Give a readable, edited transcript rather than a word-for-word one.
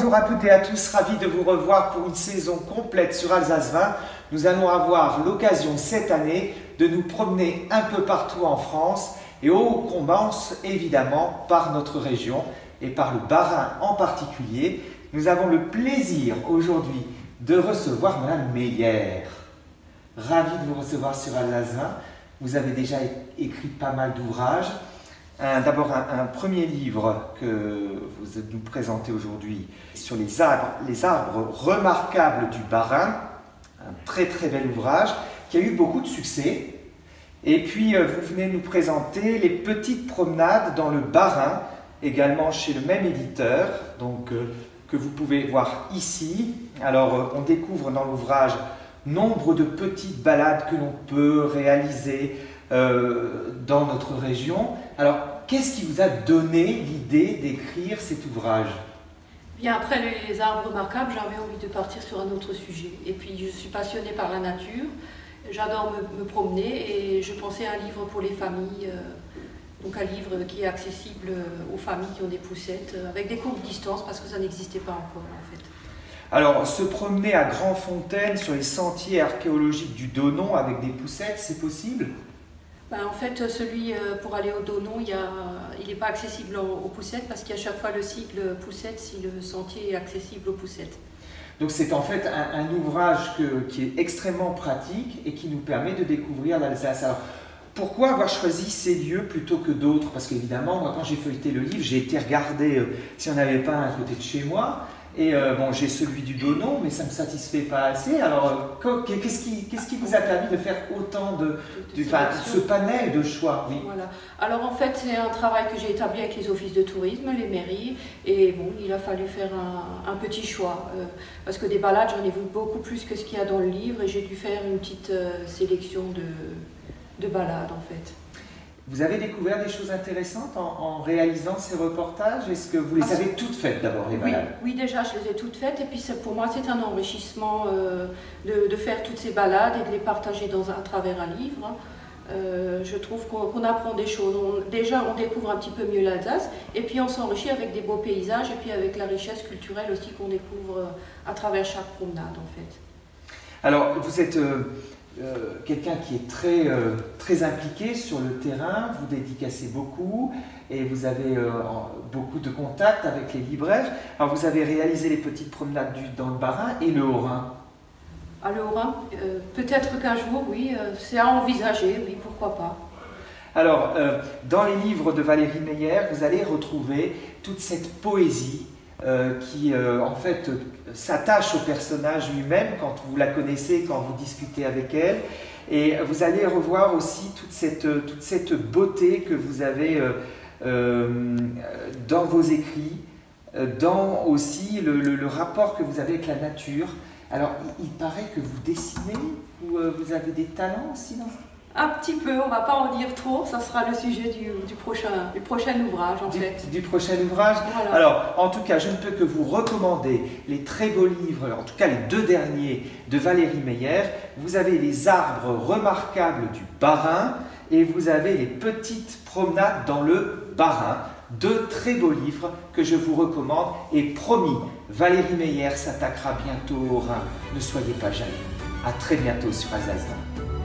Bonjour à toutes et à tous, ravi de vous revoir pour une saison complète sur Alsace 20. Nous allons avoir l'occasion cette année de nous promener un peu partout en France et on commence évidemment par notre région et par le Bas-Rhin en particulier. Nous avons le plaisir aujourd'hui de recevoir Madame Meyer. Ravi de vous recevoir sur Alsace 20. Vous avez déjà écrit pas mal d'ouvrages. D'abord un premier livre que vous nous présentez aujourd'hui sur les arbres remarquables du Bas-Rhin, un très bel ouvrage qui a eu beaucoup de succès. Et puis vous venez nous présenter les petites promenades dans le Bas-Rhin, également chez le même éditeur, donc que vous pouvez voir ici. Alors on découvre dans l'ouvrage nombre de petites balades que l'on peut réaliser dans notre région. Alors, qu'est-ce qui vous a donné l'idée d'écrire cet ouvrage? Bien, après les arbres remarquables, j'avais envie de partir sur un autre sujet. Et puis, je suis passionnée par la nature, j'adore me promener et je pensais à un livre pour les familles, donc un livre qui est accessible aux familles qui ont des poussettes, avec des courtes distances parce que ça n'existait pas encore en fait. Alors, se promener à Grandfontaine sur les sentiers archéologiques du Donon avec des poussettes, c'est possible? Ben, en fait, celui pour aller au Donon, il n'est pas accessible aux poussettes parce qu'il y a chaque fois le cycle poussette si le sentier est accessible aux poussettes. Donc c'est en fait un ouvrage qui est extrêmement pratique et qui nous permet de découvrir l'Alsace. Alors, pourquoi avoir choisi ces lieux plutôt que d'autres? Parce qu'évidemment, moi quand j'ai feuilleté le livre, j'ai été regarder s'il n'y en avait pas un à côté de chez moi. Et bon, j'ai celui du Donon, mais ça ne me satisfait pas assez. Alors, qu'est-ce qui vous a permis de faire autant ce panel de choix? Oui. Voilà. Alors en fait, c'est un travail que j'ai établi avec les offices de tourisme, les mairies. Et bon, il a fallu faire un petit choix. Parce que des balades, j'en ai vu beaucoup plus que ce qu'il y a dans le livre. Et j'ai dû faire une petite sélection de balades en fait. Vous avez découvert des choses intéressantes en réalisant ces reportages? Est-ce que vous les avez toutes faites d'abord, les balades? Oui, déjà je les ai toutes faites et puis pour moi c'est un enrichissement de faire toutes ces balades et de les partager à travers un livre. Je trouve qu'on apprend des choses. Déjà on découvre un petit peu mieux l'Alsace et puis on s'enrichit avec des beaux paysages et puis avec la richesse culturelle aussi qu'on découvre à travers chaque promenade en fait. Alors vous êtes quelqu'un qui est très impliqué sur le terrain, vous dédicacez beaucoup et vous avez beaucoup de contacts avec les libraires. Alors vous avez réalisé les petites promenades dans le Bas-Rhin et le Haut-Rhin. Ah, le Haut-Rhin, peut-être qu'un jour, oui, c'est à envisager, oui, pourquoi pas. Alors, dans les livres de Valérie Meyer, vous allez retrouver toute cette poésie qui en fait s'attache au personnage lui-même quand vous la connaissez, quand vous discutez avec elle, et vous allez revoir aussi toute cette beauté que vous avez dans vos écrits, dans aussi le rapport que vous avez avec la nature. Alors il paraît que vous dessinez, ou vous avez des talents aussi dans ça? Un petit peu, on ne va pas en dire trop, ça sera le sujet du prochain ouvrage en fait. Du prochain ouvrage. Voilà. Alors, en tout cas, je ne peux que vous recommander les très beaux livres, en tout cas les deux derniers de Valérie Meyer. Vous avez les arbres remarquables du Bas-Rhin et vous avez les petites promenades dans le Bas-Rhin. Deux très beaux livres que je vous recommande et promis, Valérie Meyer s'attaquera bientôt au Rhin. Ne soyez pas jaloux. À très bientôt sur Alsace 20.